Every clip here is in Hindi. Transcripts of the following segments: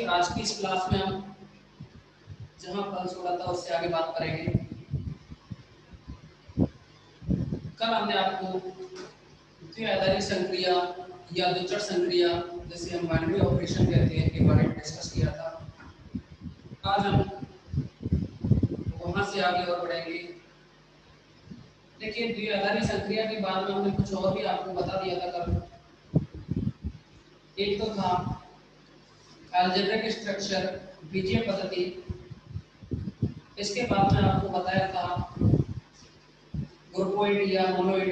आज की इस क्लास में हम जहां कल छोड़ा था उससे आगे बात करेंगे। कल हमने आपको द्विआधारी संक्रिया या द्विचर संक्रिया, जिसे हम बाइनरी ऑपरेशन कहते हैं, के बारे में डिस्कस किया था। आज हम वहां से आगे और बढ़ेंगे। देखिए, द्विआधारी संक्रिया के बाद में हमने कुछ और भी आपको बता दिया था कल। एक तो था अलजेब्रिक स्ट्रक्चर, बीजीय पद्धति। इसके बाद में आपको बताया था ग्रुपोइड या मोनोइड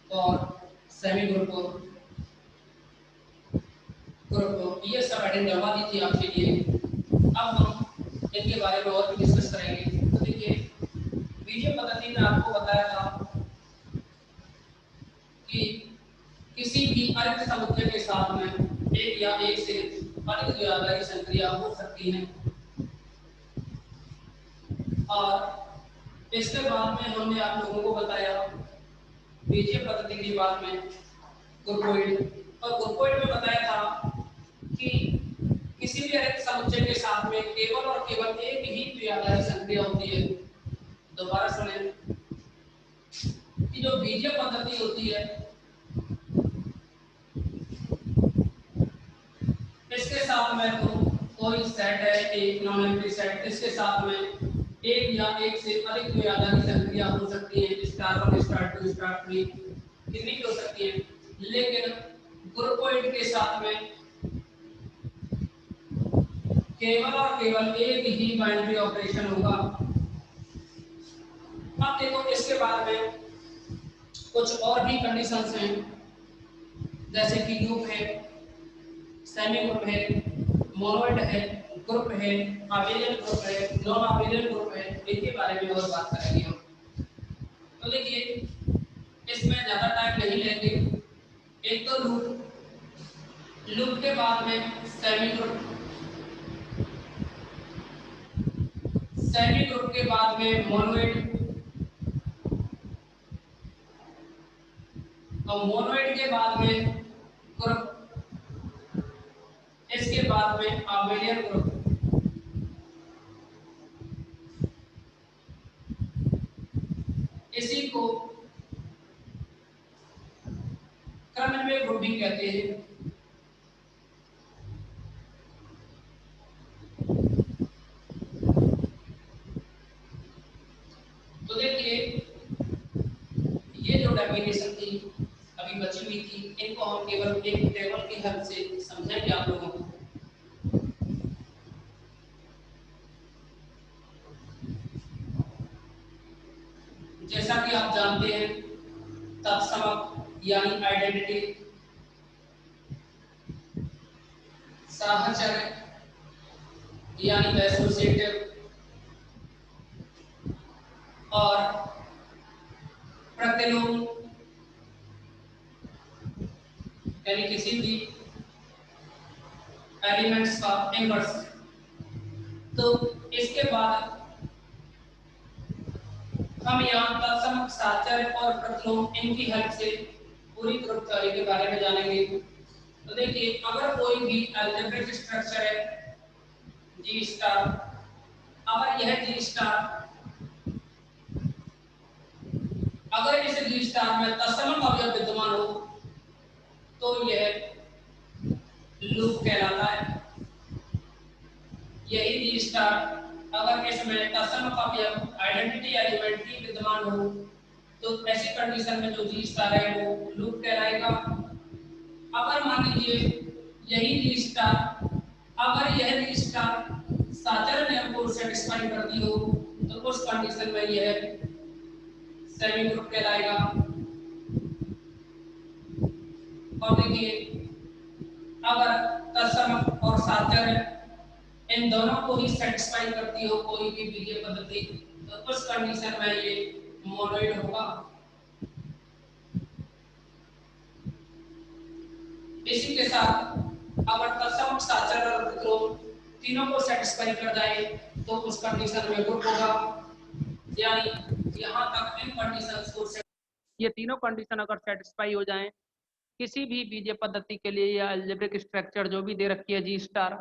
और सेमी ग्रुप। ये सब हेडिंग करवा दी थी आपके लिए। अब हम इनके बारे में और भी डिस्कस करेंगे। तो देखिए, बीजीय पद्धति में आपको बताया था कि किसी भी अर्क समुच्चय के साथ में एक या एक से अधिक द्विआधारी संक्रिया हो सकती है। और इसके बाद में हमने आप लोगों को बताया बीजीय पद्धति के बाद में ग्रुपोइड, और ग्रुपोइड में बताया था कि किसी भी अर्क समुच्चय के साथ में केवल और केवल एक ही द्विआधारी संक्रिया होती है। दोबारा सुने कि जो बीजीय पद्धति होती है इसके साथ में तो कोई सेट है, एक नॉन एम्प्टी सेट, इसके साथ में एक या एक से अधिक द्विआधारी संक्रिया हो सकती है। स्टार 1, स्टार 2, स्टार 3 कितनी भी हो सकती है। लेकिन ग्रुपोइड के साथ में केवल और केवल एक ही बाइनरी ऑपरेशन होगा। अब देखो, इसके बाद में कुछ और भी कंडीशंस हैं, जैसे कि ग्रुप है, सेमी ग्रुप है, मोनोइड है, ग्रुप है, अबेलियन ग्रुप है, नॉन अबेलियन ग्रुप है। इनके बारे में और बात करेंगे हम। तो देखिए, इसमें ज्यादा टाइम नहीं लेंगे। एक तो लूप, लूप के बाद में सेमी ग्रुप, सेमी ग्रुप के बाद में मोनोइड, और मोनोइड के बाद में ग्रुप, इसके बाद में अबेलियन ग्रुप। इसी को क्रमन्वय ग्रुपिंग कहते हैं। तो देखिए, ये जो डेफिनेशन थी अभी बची हुई थी, इनको हम केवल एक टेबल की हेल्प से समझेंगे आप लोगों को। जैसा कि आप जानते हैं, तत्समक यानी आइडेंटिटी, साहचर्य यानी एसोसिएटिव, और प्रतिलोम यानी किसी भी एलिमेंट्स का इनवर्स। तो इसके बाद हम यहाँ तत्समक, साहचर्य और प्रतिलोम, इनकी हेल्प से पूरी ग्रुप थ्योरी के बारे में जानेंगे। तो देखिए, अगर कोई भी अलजेब्रिक स्ट्रक्चर है जी स्टार, अगर यह जी स्टार, अगर इस जी स्टार में तत्समक अवयव विद्यमान हो तो यह लूप कहलाता है। यही जी स्टार अगर इसमें तत्समक अवयव आइडेंटिटी एलिमेंट ही विद्यमान हो तो ऐसी कंडीशन में जो जी स्टार है वो लूप कहलाएगा। अगर मान लीजिए यही जी स्टार, अगर यह जी स्टार साहचर्य नियम को सेटिस्फाई करती हो तो उस कंडीशन में यह सेमी ग्रुप कहलाएगा। और देखिए, अगर तत्समक और साहचर्य इन दोनों को ही सेटिस्फाई करती हो कोई भी बीजीय पद्धति, तो उस कंडीशन में ये मोनोइड होगा। इसी के साथ अगर तत्समक, साहचर्य और प्रतिलोम तीनों को सेटिस्फाई कर जाए तो उस कंडीशन में ग्रुप होगा। यानी यहाँ तक इन कंडीशंस को, ये तीनों कंडीशन अगर सेटिस्फाई हो जाएं किसी भी बीजीय पद्धति के लिए या अलजेब्रिक स्ट्रक्चर जो भी दे रखी है जी स्टार,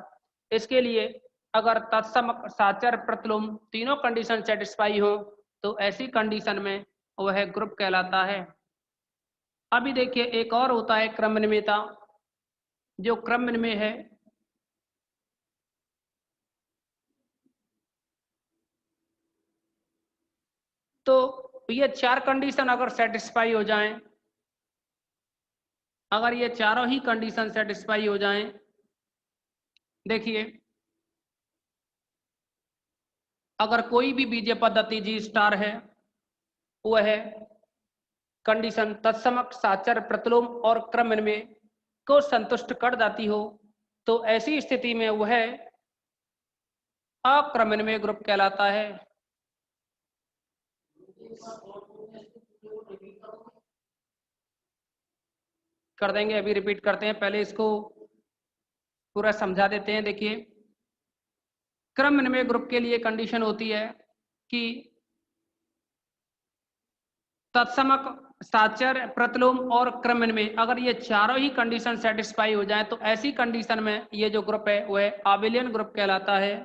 इसके लिए अगर तत्सम साचर प्रतिलोम तीनों कंडीशन सेटिस्फाई हो तो ऐसी कंडीशन में वह ग्रुप कहलाता है। अभी देखिए एक और होता है क्रम विनिमेयता, जो क्रम विनिमेय है तो ये चार कंडीशन अगर सेटिस्फाई हो जाएं, अगर ये चारों ही कंडीशन सेटिस्फाई हो जाएं, देखिए अगर कोई भी बीजीय पद्धति जी स्टार है वह कंडीशन तत्समक साचर प्रतिलोम और क्रम विनिमय को संतुष्ट कर जाती हो तो ऐसी स्थिति में वह अक्रम विनिमय ग्रुप कहलाता है। कर देंगे, अभी रिपीट करते हैं, पहले इसको पूरा समझा देते हैं। देखिए क्रम विनिमय ग्रुप के लिए कंडीशन होती है कि तत्समक साचर प्रतिलोम और क्रम विनिमय अगर ये चारों ही कंडीशन सेटिस्फाई हो जाए तो ऐसी कंडीशन में ये जो ग्रुप है वह आबेलियन ग्रुप कहलाता है।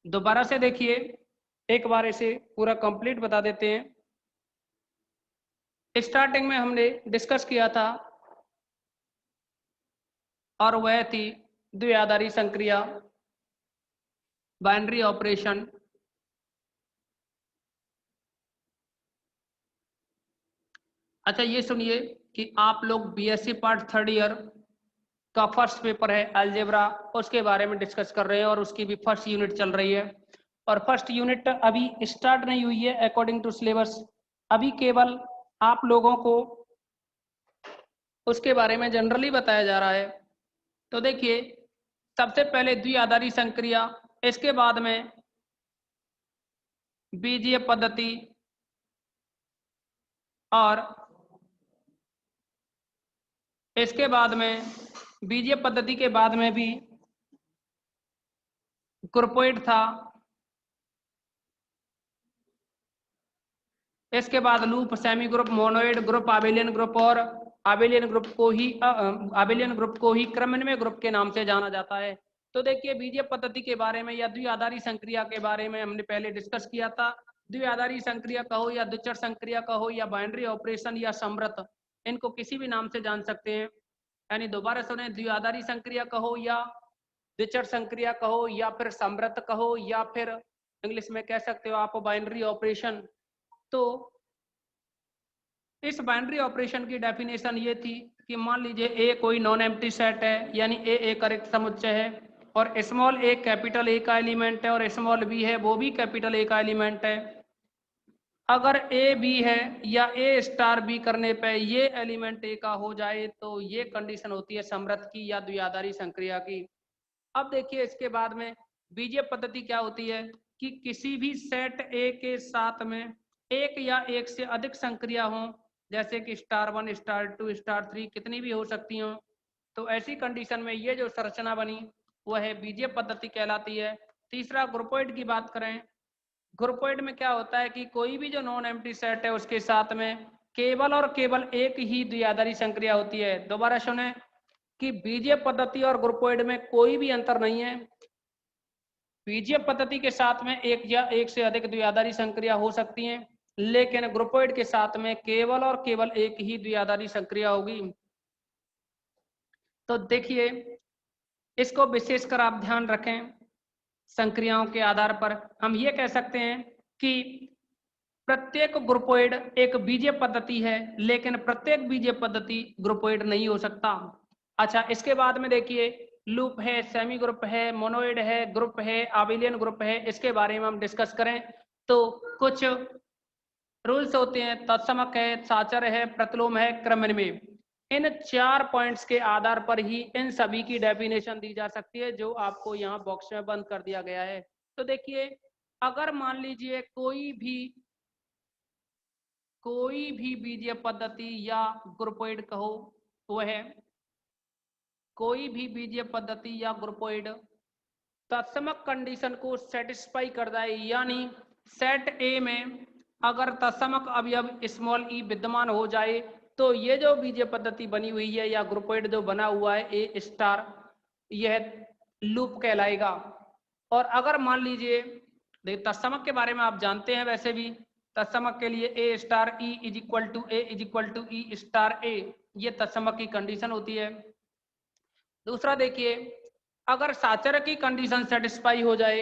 दोबारा से देखिए, एक बार इसे पूरा कंप्लीट बता देते हैं। स्टार्टिंग में हमने डिस्कस किया था और वह थी द्विआधारी संक्रिया, बाइनरी ऑपरेशन। अच्छा ये सुनिए कि आप लोग बीएससी पार्ट थर्ड ईयर का फर्स्ट पेपर है अलजेब्रा, उसके बारे में डिस्कस कर रहे हैं और उसकी भी फर्स्ट यूनिट चल रही है और फर्स्ट यूनिट अभी स्टार्ट नहीं हुई है अकॉर्डिंग टू सिलेबस। अभी केवल आप लोगों को उसके बारे में जनरली बताया जा रहा है। तो देखिए सबसे पहले द्विआधारी संक्रिया, इसके बाद में बीजीय पद्धति और इसके बाद में बीजीय पद्धति के बाद में भी ग्रुपोइड था, इसके बाद loop, semi group, monoid group, abelian group और आबेलियन ग्रुप को ही क्रम विनिमय ग्रुप के नाम से जाना जाता है। तो देखिए बीजीय पद्धति के बारे में या द्विआधारी संक्रिया के बारे में हमने पहले डिस्कस किया था। द्विआधारी संक्रिया कहो या द्विचर संक्रिया कहो या बाइनरी ऑपरेशन या समृत, इनको किसी भी नाम से जान सकते हैं। यानी दोबारा सुने, द्विआधारी संक्रिया कहो या द्विचर संक्रिया कहो या फिर समृत कहो या फिर इंग्लिश में कह सकते हो आप बाइनरी ऑपरेशन। तो इस बाइनरी ऑपरेशन की डेफिनेशन ये थी कि मान लीजिए ए कोई नॉन एम्प्टी सेट है, यानी ए एक रिक्त समुच्चय है और स्मॉल ए कैपिटल ए का एलिमेंट है और स्मॉल बी है वो भी कैपिटल ए का एलिमेंट है। अगर ए बी है या ए स्टार बी करने पे ये एलिमेंट ए का हो जाए तो ये कंडीशन होती है समृत की या द्विआधारी संक्रिया की। अब देखिए इसके बाद में बीजीय पद्धति क्या होती है कि किसी भी सेट ए के साथ में एक या एक से अधिक संक्रिया हो, जैसे कि स्टार 1, स्टार 2, स्टार 3 कितनी भी हो सकती हो, तो ऐसी कंडीशन में ये जो संरचना बनी वह है बीजीय पद्धति कहलाती है। तीसरा ग्रुपोइड की बात करें, ग्रुपोइड में क्या होता है कि कोई भी जो नॉन एम्प्टी सेट है उसके साथ में केवल और केवल एक ही द्विआधारी संक्रिया होती है। दोबारा सुने कि बीजीय पद्धति और ग्रुपोइड में कोई भी अंतर नहीं है। बीजीय पद्धति के साथ में एक या एक से अधिक द्विआधारी संक्रिया हो सकती हैं, लेकिन ग्रुपोइड के साथ में केवल और केवल एक ही द्विआधारी संक्रिया होगी। तो देखिए इसको विशेषकर आप ध्यान रखें, संक्रियाओं के आधार पर हम ये कह सकते हैं कि प्रत्येक ग्रुपोइड एक बीजीय पद्धति है लेकिन प्रत्येक बीजीय पद्धति ग्रुपोइड नहीं हो सकता। अच्छा इसके बाद में देखिए लूप है, सेमी ग्रुप है, मोनोइड है, ग्रुप है, आबेलियन ग्रुप है, इसके बारे में हम डिस्कस करें तो कुछ रूल्स होते हैं। तत्समक है, साचर है, प्रतिलोम है, क्रम विनिमय। इन 4 पॉइंट्स के आधार पर ही इन सभी की डेफिनेशन दी जा सकती है जो आपको यहाँ बॉक्स में बंद कर दिया गया है। तो देखिए अगर मान लीजिए कोई भी बीजीय पद्धति या ग्रुपोइड कहो वह कोई भी बीजीय पद्धति या ग्रुपोइड तत्समक कंडीशन को सेटिस्फाई कर जाए, यानी सेट ए में अगर तत्समक अवयव स्मॉल ई विद्यमान हो जाए तो ये जो बीजीय पद्धति बनी हुई है या ग्रुपोइड जो बना हुआ है ए स्टार, यह लूप कहलाएगा। और अगर मान लीजिए, देखिए तत्समक के बारे में आप जानते हैं वैसे भी, तत्समक के लिए A star E is equal to A is equal to E star A, ये तत्समक की कंडीशन होती है। दूसरा देखिए, अगर साचर की कंडीशन सेटिस्फाई हो जाए,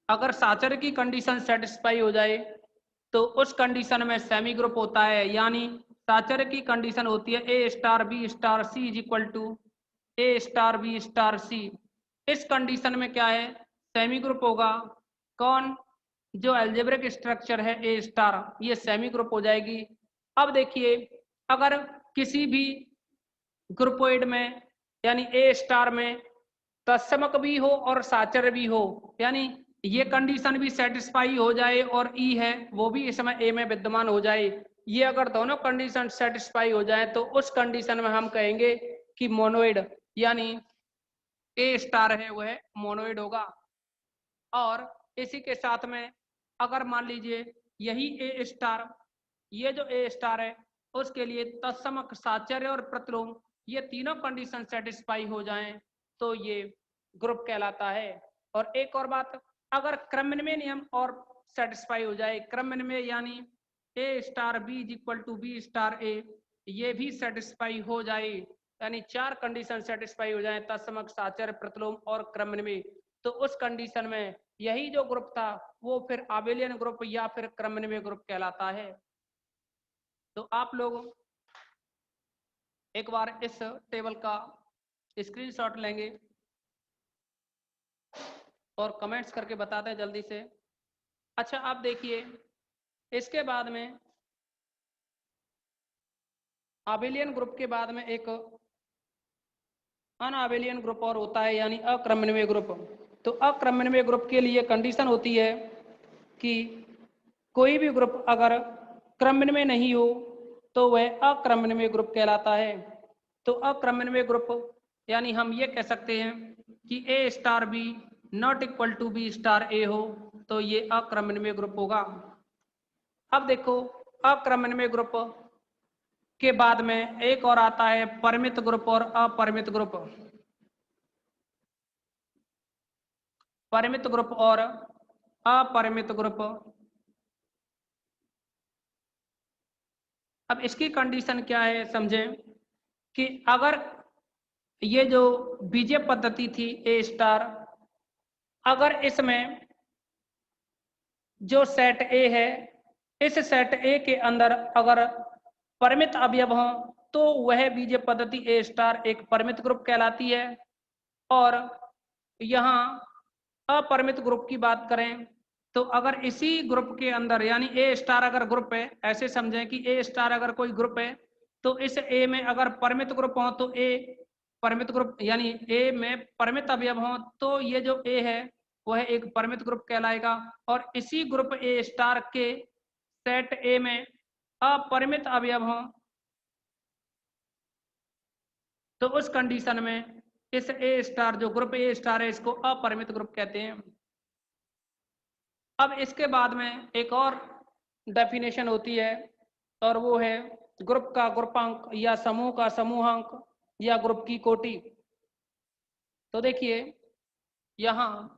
अगर साचर की कंडीशन सेटिस्फाई हो जाए तो उस कंडीशन में सेमी ग्रुप होता है, यानी साचर की कंडीशन होती है A star B star C is equal to A star B star C. इस कंडीशन में क्या है, सेमी ग्रुप होगा। कौन, जो एल्जेब्रिक स्ट्रक्चर है ए स्टार, ये सेमी ग्रुप हो जाएगी। अब देखिए, अगर किसी भी ग्रुपोइड में यानी ए स्टार में तत्समक भी हो और साचर भी हो, यानी ये कंडीशन भी सेटिस्फाई हो जाए और ई है वो भी इस समय ए में विद्यमान हो जाए, ये अगर दोनों कंडीशन सेटिस्फाई हो जाए तो उस कंडीशन में हम कहेंगे कि मोनोइड, यानी ए स्टार है वह मोनोइड होगा। और इसी के साथ में अगर मान लीजिए यही ए स्टार, ये जो ए स्टार है उसके लिए तत्समक साचर्य और प्रतिलोम, ये तीनों कंडीशन सेटिस्फाई हो जाएं तो ये ग्रुप कहलाता है। और एक और बात, अगर क्रमनिर्णय नियम और सेटिस्फाई हो जाए, क्रमनिर्णय यानी A star B is equal to B star A, ये भी सेटिस्फाई हो जाए, यानी चार कंडीशन सेटिस्फाई हो जाए, तत्समक साचर्य प्रतिलोम और क्रमनिर्णय, तो उस कंडीशन में यही जो ग्रुप था वो फिर आबेलियन ग्रुप या फिर क्रमनिर्णय ग्रुप कहलाता है। तो आप लोग एक बार इस टेबल का स्क्रीनशॉट लेंगे और कमेंट्स करके बताते हैं जल्दी से। अच्छा, आप देखिए, इसके बाद में आबेलियन ग्रुप के बाद में एक अनआबेलियन ग्रुप और होता है, यानी अक्रमनिर्णय ग्रुप। तो अक्रमनिर्णय ग्रुप के लिए कंडीशन होती है कि कोई भी ग्रुप अगर क्रमनिर्णय नहीं हो तो वह अक्रमनिर्णय ग्रुप कहलाता है। तो अक्रमनिर्णय ग्रुप यानी हम ये कह सकते हैं कि A star B not equal to B star A हो तो ये अक्रमनिर्णय ग्रुप होगा। अब देखो, अक्रमनिर्णय ग्रुप के बाद में एक और आता है परिमित ग्रुप और अपरिमित ग्रुप। परिमित ग्रुप और अपरिमित ग्रुप। अब इसकी कंडीशन क्या है समझें, कि अगर ये जो बीजीय पद्धति थी ए स्टार, अगर इसमें जो सेट ए है, इस सेट ए के अंदर अगर परिमित अवयव हों तो वह बीजीय पद्धति ए स्टार एक परिमित ग्रुप कहलाती है। और यहाँ अपरिमित ग्रुप की बात करें तो अगर इसी ग्रुप के अंदर, यानी ए स्टार अगर ग्रुप है, ऐसे समझें कि ए स्टार अगर कोई ग्रुप है तो इस ए में अगर परिमित ग्रुप हो तो ए परिमित ग्रुप, यानी ए में परिमित अवयव हो तो ये जो ए है वह एक परिमित ग्रुप कहलाएगा। और इसी ग्रुप ए स्टार के सेट ए में अपरिमित अवयव हो तो उस कंडीशन में इस ए स्टार, जो ग्रुप ए स्टार है, इसको अपरिमित ग्रुप कहते हैं। अब इसके बाद में एक और डेफिनेशन होती है और वो है ग्रुप का ग्रुपांक या समूह का समूहांक या ग्रुप की कोटि। तो देखिए, यहाँ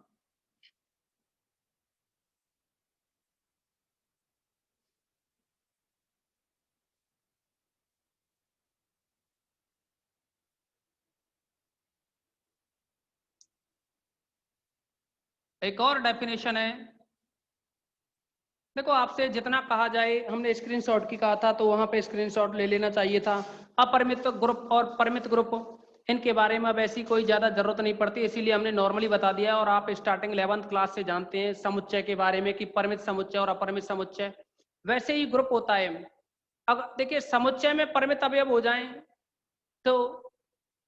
एक और डेफिनेशन है। देखो, आपसे जितना कहा जाए, हमने स्क्रीनशॉट की कहा था तो वहां पे स्क्रीनशॉट ले लेना चाहिए था। अपरिमित ग्रुप और परिमित ग्रुप, इनके बारे में अब ऐसी कोई ज्यादा जरूरत नहीं पड़ती, इसीलिए हमने नॉर्मली बता दिया। और आप स्टार्टिंग 11th क्लास से जानते हैं समुच्चय के बारे में कि परिमित समुच्चय और अपरिमित समुच्चय। वैसे ही ग्रुप होता है। अगर देखिए, समुच्चय में परिमित अवयव हो जाए तो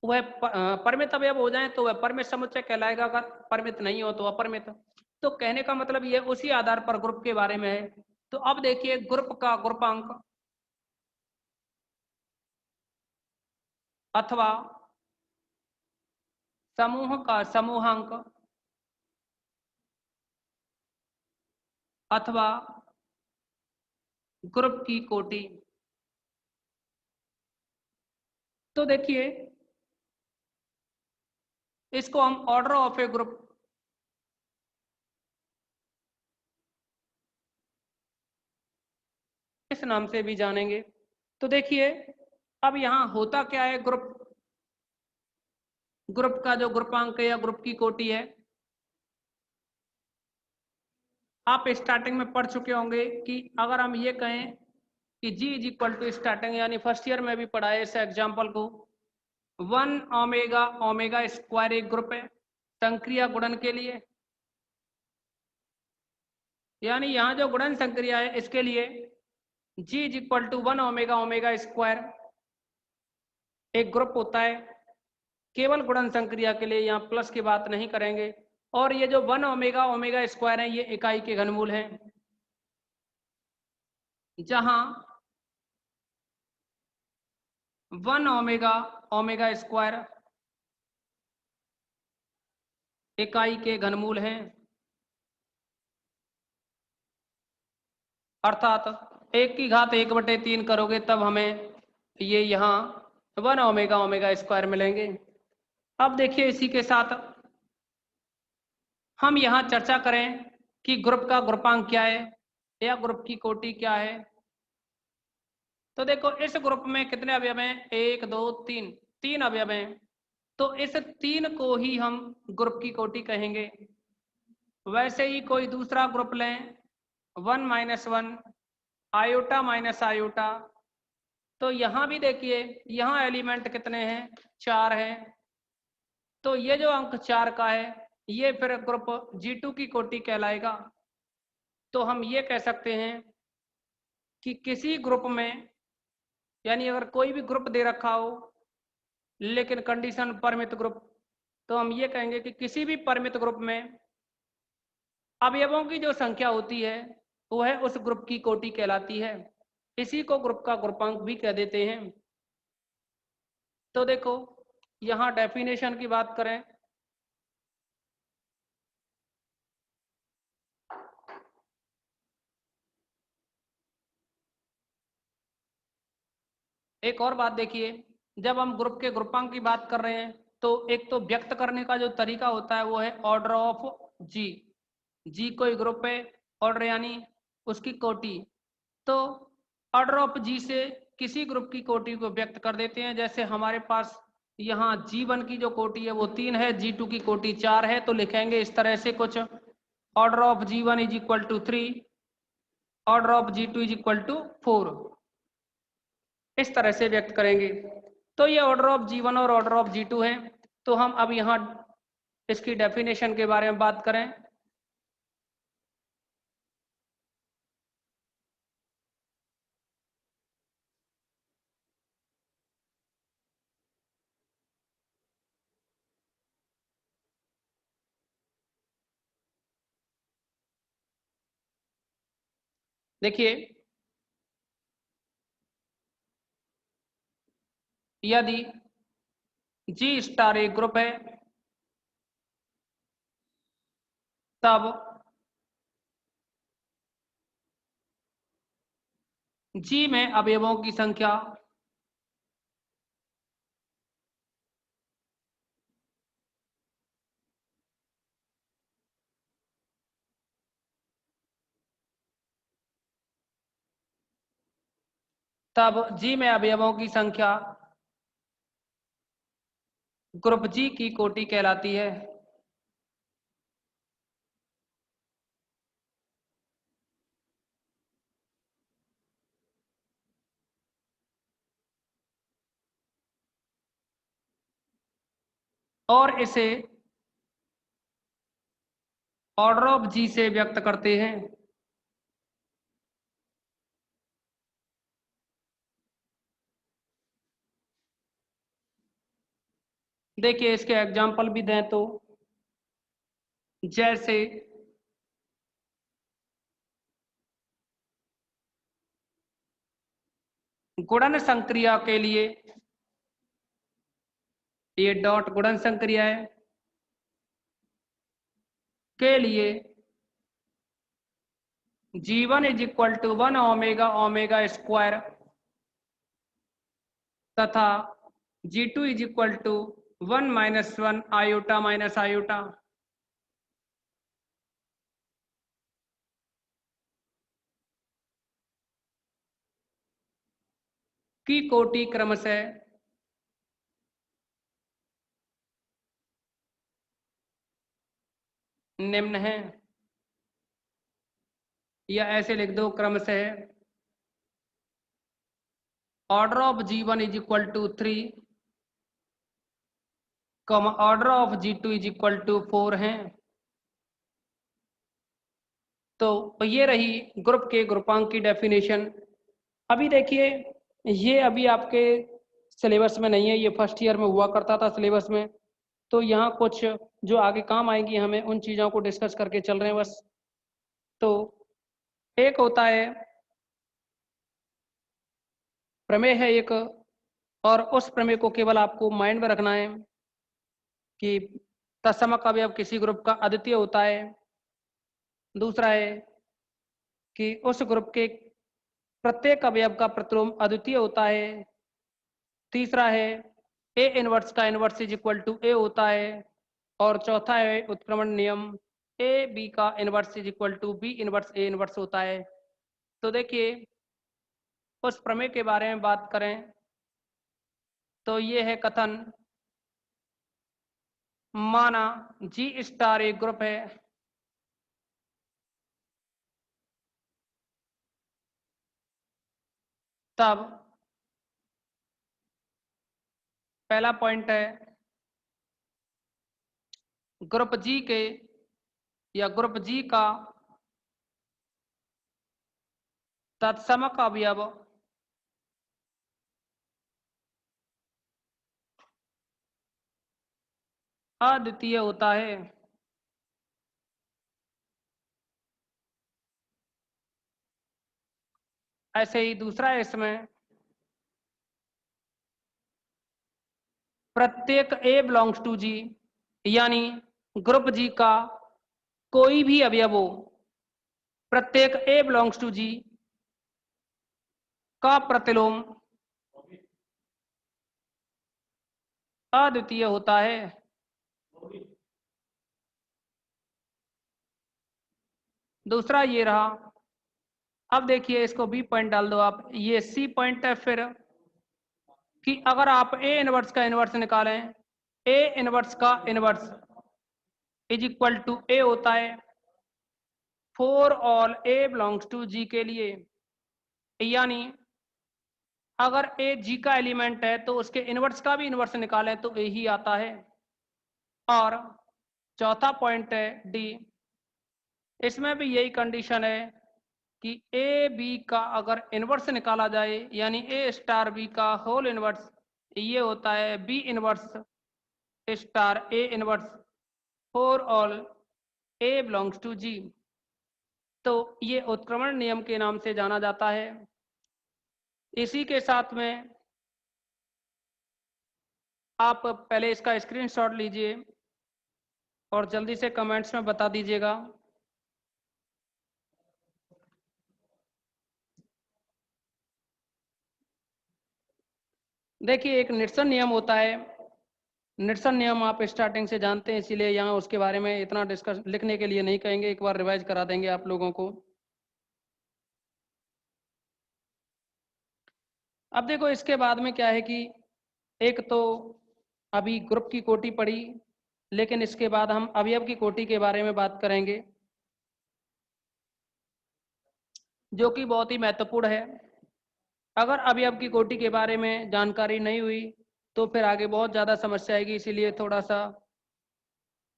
वह परिमित अवयव हो जाए तो वह परिमित समुच्चय कहलाएगा, अगर परिमित नहीं हो तो अपरिमित। तो कहने का मतलब ये उसी आधार पर ग्रुप के बारे में है। तो अब देखिए, ग्रुप का ग्रुपांक अथवा समूह का समूहांक अथवा ग्रुप की कोटि। तो देखिए इसको हम ऑर्डर ऑफ ए ग्रुप इस नाम से भी जानेंगे। तो देखिए अब यहां होता क्या है, ग्रुप ग्रुप का जो ग्रुपांक है या ग्रुप की कोटि है, आप स्टार्टिंग में पढ़ चुके होंगे कि अगर हम ये कहें कि G is equal to starting, यानी फर्स्ट ईयर में भी पढ़ा है इस एग्जाम्पल को, 1 ओमेगा स्क्वायर एक ग्रुप है संक्रिया गुणन के लिए, यानी यहाँ जो गुणन संक्रिया है इसके लिए G is equal to 1 omega square एक ग्रुप होता है। केवल गुणन संक्रिया के लिए, यहाँ प्लस की बात नहीं करेंगे। और ये जो 1 ओमेगा स्क्वायर है ये इकाई के घनमूल हैं, जहां 1 ओमेगा स्क्वायर इकाई के घनमूल हैं, अर्थात 1 की घात 1/3 करोगे तब हमें ये यहाँ 1 ओमेगा स्क्वायर मिलेंगे। अब देखिए इसी के साथ हम यहाँ चर्चा करें कि ग्रुप का ग्रुपांक क्या है या ग्रुप की कोटि क्या है। तो देखो इस ग्रुप में कितने अवयव हैं, 1 2 3, 3 अवयव हैं। तो इस 3 को ही हम ग्रुप की कोटि कहेंगे। वैसे ही कोई दूसरा ग्रुप लें, 1 - 1 आयोटा माइनस आयोटा, तो यहाँ भी देखिए यहाँ एलिमेंट कितने हैं, 4 हैं। तो ये जो अंक 4 का है ये फिर ग्रुप G2 की कोटि कहलाएगा। तो हम ये कह सकते हैं कि किसी ग्रुप में, यानी अगर कोई भी ग्रुप दे रखा हो लेकिन कंडीशन परिमित ग्रुप, तो हम ये कहेंगे कि किसी भी परिमित ग्रुप में अवयवों की जो संख्या होती है वह उस ग्रुप की कोटि कहलाती है। इसी को ग्रुप का ग्रुपांक भी कह देते हैं। तो देखो यहाँ डेफिनेशन की बात करें, एक और बात देखिए, जब हम ग्रुप के ग्रुपांक की बात कर रहे हैं तो एक तो व्यक्त करने का जो तरीका होता है वो है ऑर्डर ऑफ जी। जी कोई ग्रुप है, ऑर्डर यानी उसकी कोटि। तो ऑर्डर ऑफ जी से किसी ग्रुप की कोटि को व्यक्त कर देते हैं। जैसे हमारे पास यहाँ G1 की जो कोटि है वो 3 है, G2 की कोटि 4 है, तो लिखेंगे इस तरह से कुछ, order of G1 is equal to 3, order of G2 is equal to 4, इस तरह से व्यक्त करेंगे। तो ये ऑर्डर ऑफ G1 और ऑर्डर ऑफ G2 है। तो हम अब यहाँ इसकी डेफिनेशन के बारे में बात करें। देखिए यदि G स्टार एक ग्रुप है तब G में अवयवों की संख्या तब G में अवयवों की संख्या ग्रुप G की कोटि कहलाती है। और इसे ऑर्डर ऑफ G से व्यक्त करते हैं। देखिए इसके एग्जाम्पल भी दें तो, जैसे गुणन संक्रिया के लिए, ये डॉट गुणन संक्रिया है के लिए G1 is equal to 1 omega omega square तथा G2 is equal to 1 minus 1 iota minus iota. की कोटि क्रमशः निम्न है, या ऐसे लिख दो क्रमशः order of G1 is equal to 3, order of G2 is equal to 4 हैं। तो ये रही ग्रुप के ग्रुपांक की डेफिनेशन। अभी देखिए, ये अभी आपके सिलेबस में नहीं है, ये फर्स्ट ईयर में हुआ करता था सिलेबस में। तो यहाँ कुछ जो आगे काम आएंगी हमें उन चीज़ों को डिस्कस करके चल रहे हैं बस। तो एक होता है प्रमेय है एक, और उस प्रमेय को केवल आपको माइंड में रखना है कि तत्समक अवयव किसी ग्रुप का अद्वितीय होता है। दूसरा है कि उस ग्रुप के प्रत्येक अवयव का प्रतिलोम अद्वितीय होता है। तीसरा है ए इनवर्स का inverse is equal to A होता है। और चौथा है उत्क्रमण नियम, ए बी का inverse is equal to B inverse A inverse होता है। तो देखिए, उस प्रमेय के बारे में बात करें तो ये है कथन, माना जी स्टार एक ग्रुप है, तब पहला पॉइंट है ग्रुप जी के या ग्रुप जी का तत्समक अवयव अद्वितीय होता है। ऐसे ही दूसरा है इसमें, प्रत्येक ए बिलोंग्स टू जी, यानी ग्रुप जी का कोई भी अवयव हो, प्रत्येक ए बिलोंग्स टू जी का प्रतिलोम अद्वितीय होता है। दूसरा ये रहा। अब देखिए, इसको बी पॉइंट डाल दो आप, ये सी पॉइंट है फिर कि अगर आप ए इनवर्स का इनवर्स निकालें, ए इनवर्स का inverse is equal to A होता है for all A belongs to G के लिए। यानी अगर ए जी का एलिमेंट है तो उसके इनवर्स का भी इनवर्स निकालें तो ए ही आता है। और चौथा पॉइंट है डी, इसमें भी यही कंडीशन है कि ए बी का अगर इनवर्स निकाला जाए, यानी ए स्टार बी का होल इनवर्स, ये होता है B inverse star A inverse for all A belongs to G. तो ये उत्क्रमण नियम के नाम से जाना जाता है। इसी के साथ में आप पहले इसका स्क्रीनशॉट लीजिए और जल्दी से कमेंट्स में बता दीजिएगा। देखिए, एक निट्सन नियम होता है, निट्सन नियम आप स्टार्टिंग से जानते हैं, इसीलिए यहाँ उसके बारे में इतना डिस्कस लिखने के लिए नहीं कहेंगे, एक बार रिवाइज करा देंगे आप लोगों को। अब देखो, इसके बाद में क्या है कि एक तो अभी ग्रुप की कोटि पढ़ी, लेकिन इसके बाद हम अवयव की कोटि के बारे में बात करेंगे, जो कि बहुत ही महत्वपूर्ण है। अगर अवयव की कोटि के बारे में जानकारी नहीं हुई तो फिर आगे बहुत ज़्यादा समस्या आएगी, इसीलिए थोड़ा सा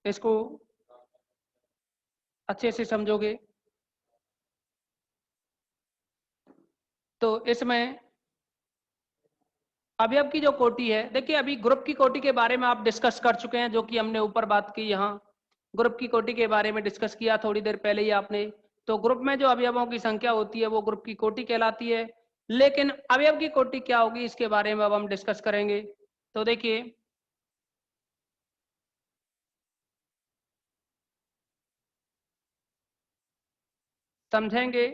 इसको अच्छे से समझोगे तो इसमें अवयव की जो कोटि है, देखिए अभी ग्रुप की कोटि के बारे में आप डिस्कस कर चुके हैं, जो कि हमने ऊपर बात की, यहाँ ग्रुप की कोटि के बारे में डिस्कस किया थोड़ी देर पहले ही आपने। तो ग्रुप में जो अवयवों की संख्या होती है वो ग्रुप की कोटि कहलाती है। लेकिन अवयव की कोटि क्या होगी इसके बारे में अब हम डिस्कस करेंगे। तो देखिए, समझेंगे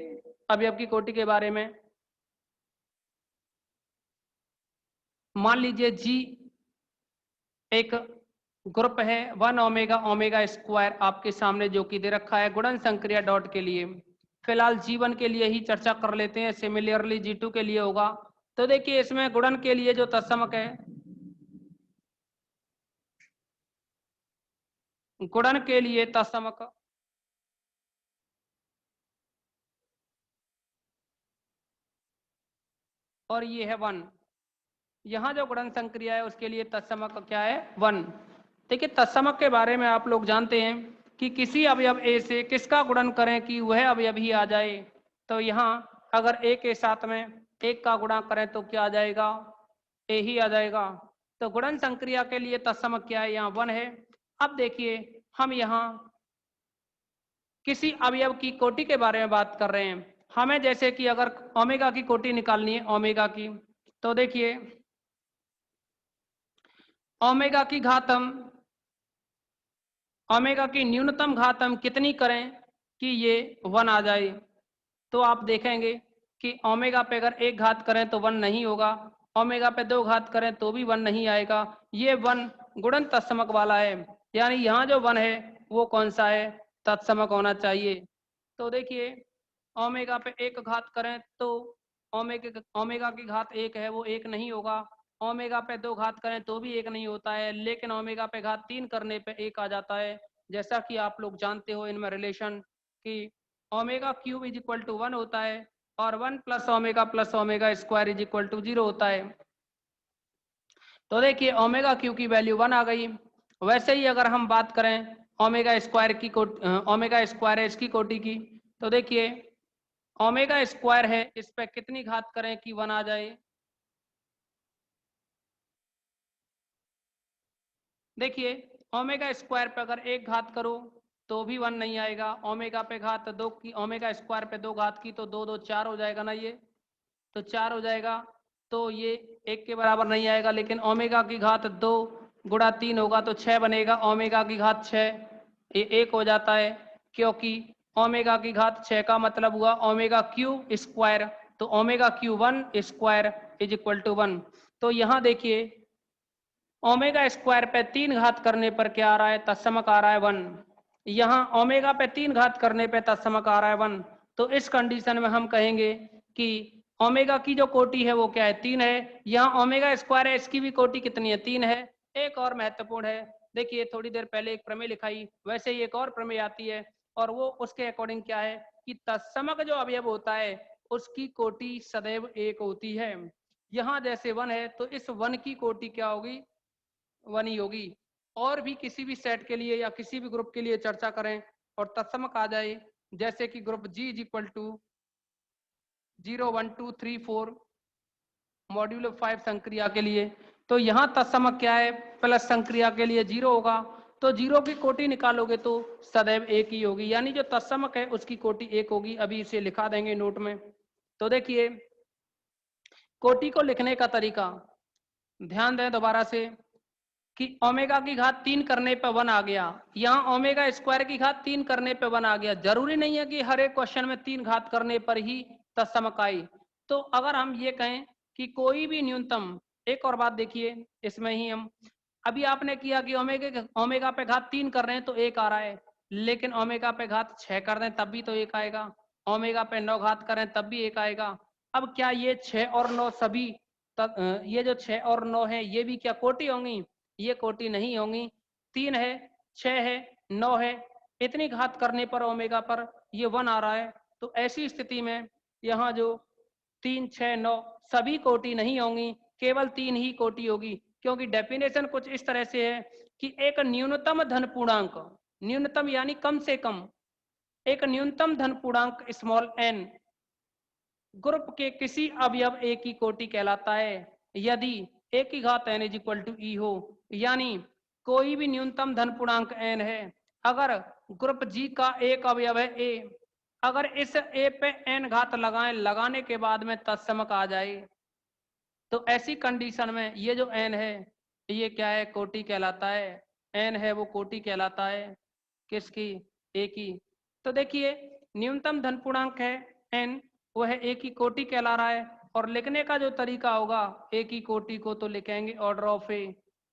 अवयव की कोटि के बारे में। मान लीजिए जी एक ग्रुप है 1 ओमेगा ओमेगा स्क्वायर आपके सामने जो कि दे रखा है गुणन संक्रिया डॉट के लिए। फिलहाल G1 के लिए ही चर्चा कर लेते हैं, सिमिलरली G2 के लिए होगा। तो देखिए इसमें गुणन के लिए जो तत्समक है, गुणन के लिए तत्समक और ये है 1। यहाँ जो गुणन संक्रिया है उसके लिए तत्समक क्या है 1। देखिए तत्समक के बारे में आप लोग जानते हैं कि किसी अवयव ए से किसका गुणन करें कि वह अवयव ही आ जाए। तो यहाँ अगर ए के साथ में एक का गुणा करें तो क्या आ जाएगा, ए ही आ जाएगा। तो गुणन संक्रिया के लिए तत्समक क्या है, यहाँ 1 है। अब देखिए हम यहाँ किसी अवयव की कोटि के बारे में बात कर रहे हैं। हमें जैसे कि अगर ओमेगा की कोटि निकालनी है, ओमेगा की, तो देखिए ओमेगा की घात हम ओमेगा की न्यूनतम घात हम कितनी करें कि ये 1 आ जाए। तो आप देखेंगे कि ओमेगा पे अगर एक घात करें तो 1 नहीं होगा, ओमेगा पे 2 घात करें तो भी 1 नहीं आएगा। ये 1 गुणन तत्समक वाला है, यानी यहाँ जो 1 है वो कौन सा है, तत्समक होना चाहिए। तो देखिए ओमेगा पे एक घात करें तो ओमेगा की घात एक है वो एक नहीं होगा, ओमेगा पे 2 घात करें तो भी एक नहीं होता है, लेकिन ओमेगा पे घात 3 करने पे एक आ जाता है। जैसा कि आप लोग जानते हो इनमें रिलेशन कि omega cube is equal to 1 होता है और 1 plus omega square is equal to 0 होता है। तो देखिए ओमेगा क्यू की वैल्यू 1 आ गई। वैसे ही अगर हम बात करें ओमेगा स्क्वायर की ओमेगा स्क्वायर है इसकी कोटि की, तो देखिए ओमेगा स्क्वायर है इस पे कितनी घात करें कि 1 आ जाए। देखिए ओमेगा स्क्वायर पे अगर एक घात करो तो भी 1 नहीं आएगा, ओमेगा पे घात 2 की, ओमेगा स्क्वायर पे 2 घात की तो 2 2 4 हो जाएगा ना, ये तो 4 हो जाएगा। तो ये एक के बराबर नहीं आएगा, लेकिन ओमेगा की घात 2 गुणा 3 होगा तो 6 बनेगा, ओमेगा की घात 6 ये 1 हो जाता है, क्योंकि ओमेगा की घात 6 का मतलब हुआ ओमेगा क्यू स्क्वायर, तो omega cube 1 square is equal to 1। तो यहाँ देखिए ओमेगा स्क्वायर पे 3 घात करने पर क्या आ रहा है, तत्समक आ रहा है 1। यहाँ ओमेगा पे 3 घात करने पे तत्समक आ रहा है 1। तो इस कंडीशन में हम कहेंगे कि ओमेगा की जो कोटि है वो क्या है, 3 है। यहाँ ओमेगा स्क्वायर है इसकी भी कोटि कितनी है, 3 है। एक और महत्वपूर्ण है, देखिए थोड़ी देर पहले एक प्रमेय लिखाई, वैसे ही एक और प्रमेय आती है और वो उसके अकॉर्डिंग क्या है कि तत्समक जो अवयव होता है उसकी कोटि सदैव 1 होती है। यहाँ जैसे 1 है तो इस 1 की कोटि क्या होगी, 1 ही होगी। और भी किसी भी सेट के लिए या किसी भी ग्रुप के लिए चर्चा करें और तत्समक आ जाए, जैसे कि group G is equal to 0 1 2 3 4 modulo 5 संक्रिया के लिए, तो यहाँ तत्समक क्या है, प्लस संक्रिया के लिए 0 होगा। तो 0 की कोटि निकालोगे तो सदैव 1 ही होगी, यानी जो तत्समक है उसकी कोटि 1 होगी। अभी इसे लिखा देंगे नोट में। तो देखिए कोटि को लिखने का तरीका ध्यान दें दोबारा से कि ओमेगा की घात 3 करने पे 1 आ गया, यहाँ ओमेगा स्क्वायर की घात 3 करने पे 1 आ गया। जरूरी नहीं है कि हर एक क्वेश्चन में 3 घात करने पर ही तत्समक आई। तो अगर हम ये कहें कि कोई भी न्यूनतम, एक और बात देखिए इसमें ही हम अभी आपने किया कि ओमेगा पे घात 3 कर रहे हैं तो 1 आ रहा है, लेकिन ओमेगा पे घात 6 कर दें तब भी तो 1 आएगा, ओमेगा पे 9 घात करें तब भी 1 आएगा। अब क्या ये 6 और 9 सभी ये जो 6 और 9 है ये भी क्या कोटि होंगी, ये कोटि नहीं होंगी। 3 है, 6 है, 9 है, इतनी घात करने पर ओमेगा पर ये 1 आ रहा है। तो ऐसी स्थिति में यहाँ जो 3 6 9 सभी कोटि नहीं होंगी, केवल 3 ही कोटि होगी, क्योंकि डेफिनेशन कुछ इस तरह से है कि एक न्यूनतम धन पूर्णांक, न्यूनतम यानी कम से कम, एक न्यूनतम धन पूर्णांक स्मॉल n ग्रुप के किसी अवयव ए की कोटि कहलाता है यदि ए की घात n इज इक्वल टू ई हो, यानी कोई भी न्यूनतम धन पूर्णांक n है, अगर ग्रुप जी का एक अवयव है ए, अगर इस ए पे n घात लगाएं, लगाने के बाद में तत्समक आ जाए, तो ऐसी कंडीशन में ये जो n है ये क्या है, कोटि कहलाता है। n है वो कोटि कहलाता है किसकी, ए की। तो देखिए न्यूनतम धन पूर्णांक है n, वह ए की कोटि कहला रहा है। और लिखने का जो तरीका होगा, ए की कोटि को तो लिखेंगे order of A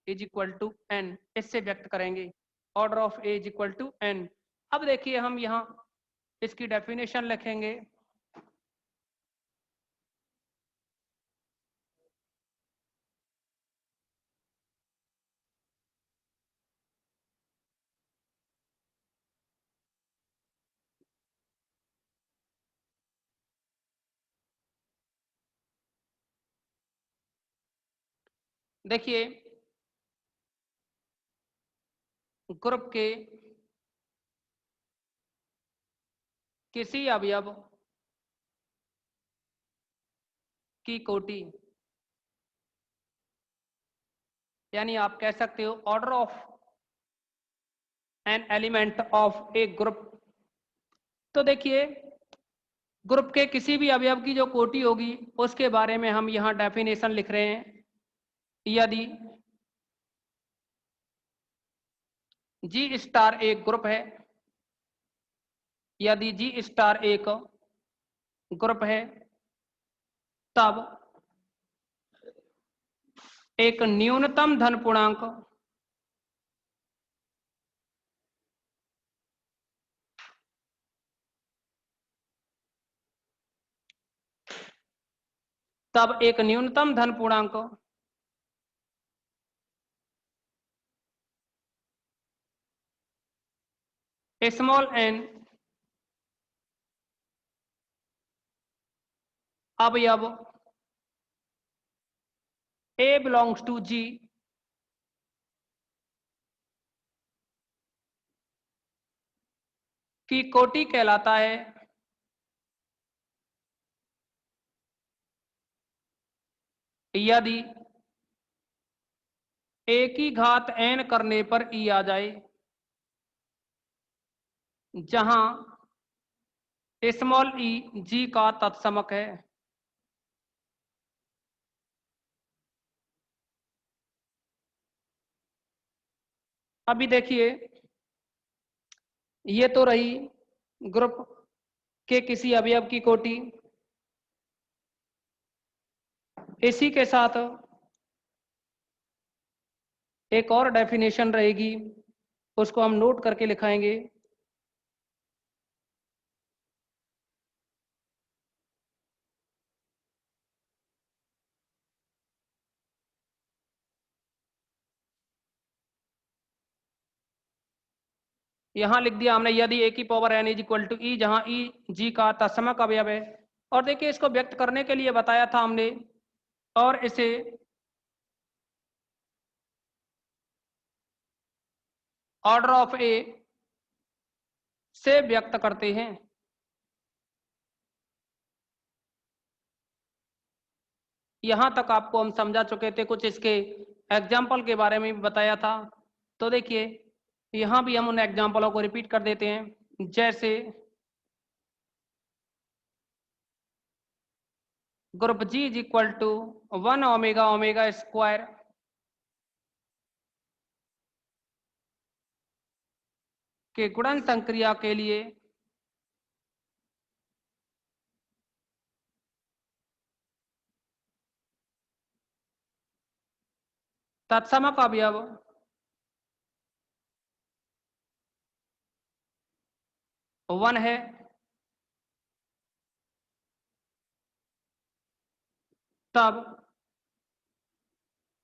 is equal to N, इससे व्यक्त करेंगे order of A is equal to N. अब देखिए हम यहाँ इसकी डेफिनेशन लिखेंगे। देखिए ग्रुप के किसी अवयव की कोटि, यानी आप कह सकते हो order of an element of A group. तो देखिए ग्रुप के किसी भी अवयव की जो कोटि होगी उसके बारे में हम यहाँ डेफिनेशन लिख रहे हैं। यदि जी स्टार एक ग्रुप है, यदि जी स्टार एक ग्रुप है, तब एक न्यूनतम धन पूर्णांक तब एक न्यूनतम धन पूर्णांक स्मॉल एन अवयव ए बिलोंग्स टू जी की कोटि कहलाता है। यदि ए की घात एन करने पर ई आ जाए, जहां स्मॉल ई जी का तत्समक है। अभी देखिए ये तो रही ग्रुप के किसी अवयव की कोटि। इसी के साथ एक और डेफिनेशन रहेगी, उसको हम नोट करके लिखाएंगे। यहां लिख दिया हमने, यदि ए की power N is equal to E, जहां ई जी का तत्समक अवयव है। और देखिए इसको व्यक्त करने के लिए बताया था हमने, और इसे ऑर्डर ऑफ ए से व्यक्त करते हैं। यहां तक आपको हम समझा चुके थे, कुछ इसके एग्जाम्पल के बारे में भी बताया था। तो देखिए यहां भी हम उन एग्जाम्पलों को रिपीट कर देते हैं। जैसे group G is equal to 1 omega omega square के गुणन संक्रिया के लिए तत्समक अवयव 1 है। तब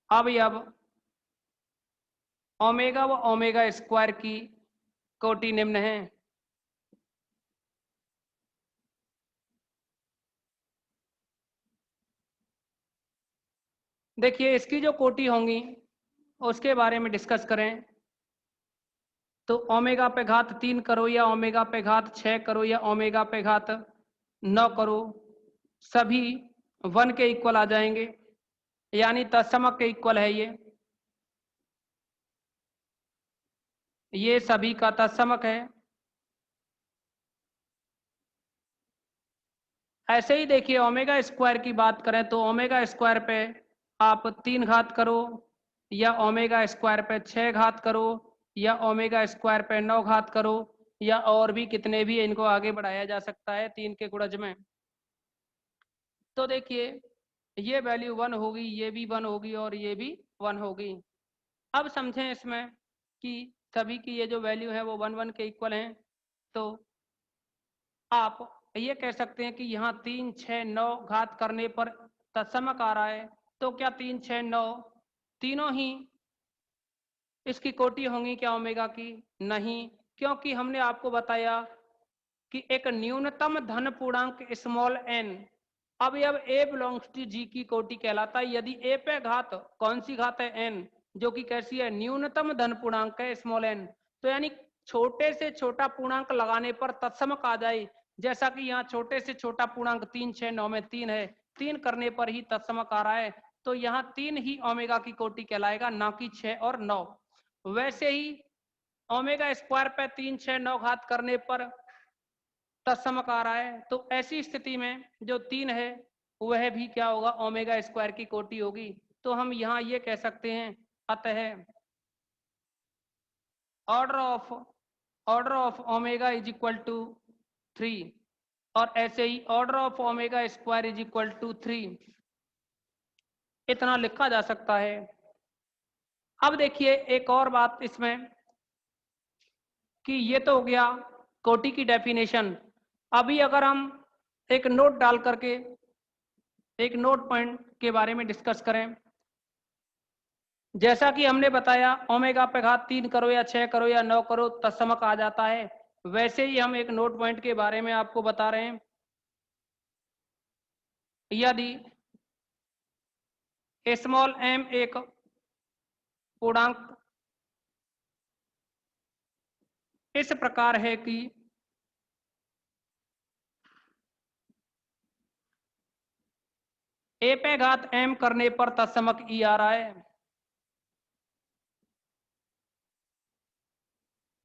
अवयव ओमेगा व ओमेगा स्क्वायर की कोटि निम्न है। देखिए इसकी जो कोटि होंगी उसके बारे में डिस्कस करें तो ओमेगा पे घात 3 करो, या ओमेगा पे घात 6 करो, या ओमेगा पे घात 9 करो, सभी 1 के इक्वल आ जाएंगे, यानी तत्समक के इक्वल है ये सभी का तत्समक है। ऐसे ही देखिए ओमेगा स्क्वायर की बात करें तो ओमेगा स्क्वायर पे आप 3 घात करो, या ओमेगा स्क्वायर पे 6 घात करो, या ओमेगा स्क्वायर पे 9 घात करो, या और भी कितने भी इनको आगे बढ़ाया जा सकता है 3 के गुणज में। तो देखिए ये वैल्यू 1 होगी, ये भी 1 होगी और ये भी 1 होगी। अब समझें इसमें कि सभी की ये जो वैल्यू है वो 1 1 के इक्वल हैं। तो आप ये कह सकते हैं कि यहाँ 3 6 9 घात करने पर तत्समक आ रहा है। तो क्या 3 6 9 तीनों ही इसकी कोटि होंगी क्या ओमेगा की? नहीं, क्योंकि हमने आपको बताया कि एक न्यूनतम धन पूर्णांक स्मॉल एन अवयव ए बिलोंग्स टू जी की कोटि कहलाता है। यदि ए पे घात कौन सी घात है? एन, जो कि कैसी है? न्यूनतम धन पूर्णांक है स्मॉल एन। तो यानी छोटे से छोटा पूर्णांक लगाने पर तत्समक आ जाए, जैसा कि यहाँ छोटे से छोटा पूर्णांक 3 6 9 में 3 है, 3 करने पर ही तत्समक आ रहा है। तो यहाँ 3 ही ओमेगा की कोटि कहलाएगा, ना कि 6 और 9। वैसे ही ओमेगा स्क्वायर पे 3 6 9 घात करने पर तत्समक आ रहा है। तो ऐसी स्थिति में जो 3 है वह भी क्या होगा? ओमेगा स्क्वायर की कोटि होगी। तो हम यहाँ ये कह सकते हैं अतः order of omega is equal to 3 और ऐसे ही order of omega square is equal to 3, इतना लिखा जा सकता है। अब देखिए एक और बात इसमें कि ये तो हो गया कोटि की डेफिनेशन। अभी अगर हम एक नोट डाल करके एक नोट पॉइंट के बारे में डिस्कस करें, जैसा कि हमने बताया ओमेगा पे घात 3 करो या 6 करो या 9 करो तत्समक आ जाता है। वैसे ही हम एक नोट पॉइंट के बारे में आपको बता रहे हैं। यदि स्मॉल एम एक पूर्णांक इस प्रकार है कि ए पे घात एम करने पर तत्समक ई आ रहा है,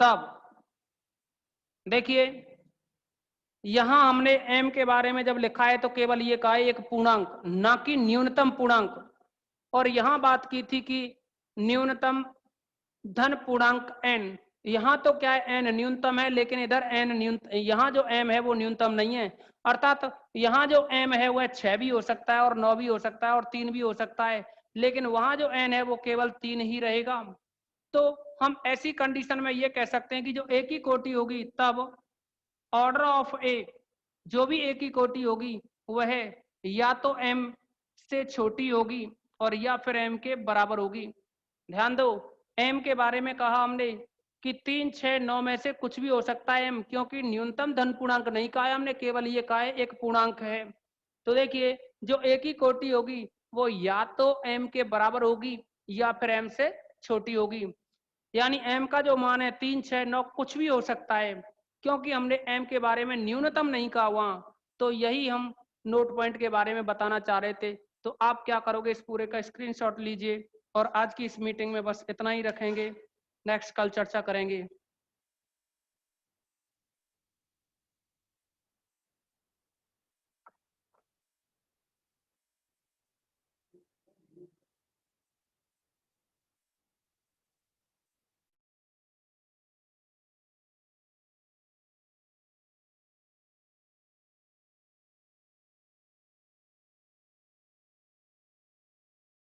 तब देखिए यहां हमने m के बारे में जब लिखा है तो केवल ये कहा है एक पूर्णांक, ना कि न्यूनतम पूर्णांक। और यहां बात की थी कि न्यूनतम धन पूर्णांक n। यहां तो क्या है n न्यूनतम है, लेकिन इधर n न्यूनतम, यहां जो m है वो न्यूनतम नहीं है। अर्थात यहां जो m है वह 6 भी हो सकता है और 9 भी हो सकता है और 3 भी हो सकता है, लेकिन वहां जो n है वो केवल 3 ही रहेगा। तो हम ऐसी कंडीशन में ये कह सकते हैं कि जो एक ही कोटि होगी तब ऑर्डर ऑफ ए, जो भी ए की कोटि होगी वह या तो m से छोटी होगी और या फिर m के बराबर होगी। ध्यान दो m के बारे में कहा हमने कि 3 6 9 में से कुछ भी हो सकता है m, क्योंकि न्यूनतम धन पूर्णांक नहीं कहा है हमने, केवल ये कहा है एक पूर्णांक है। तो देखिए जो एक ही कोटि होगी वो या तो m के बराबर होगी या फिर m से छोटी होगी। यानी m का जो मान है 3 6 9 कुछ भी हो सकता है, क्योंकि हमने m के बारे में न्यूनतम नहीं कहा वहां। तो यही हम नोट पॉइंट के बारे में बताना चाह रहे थे। तो आप क्या करोगे, इस पूरे का स्क्रीनशॉट लीजिए और आज की इस मीटिंग में बस इतना ही रखेंगे, नेक्स्ट कल चर्चा करेंगे।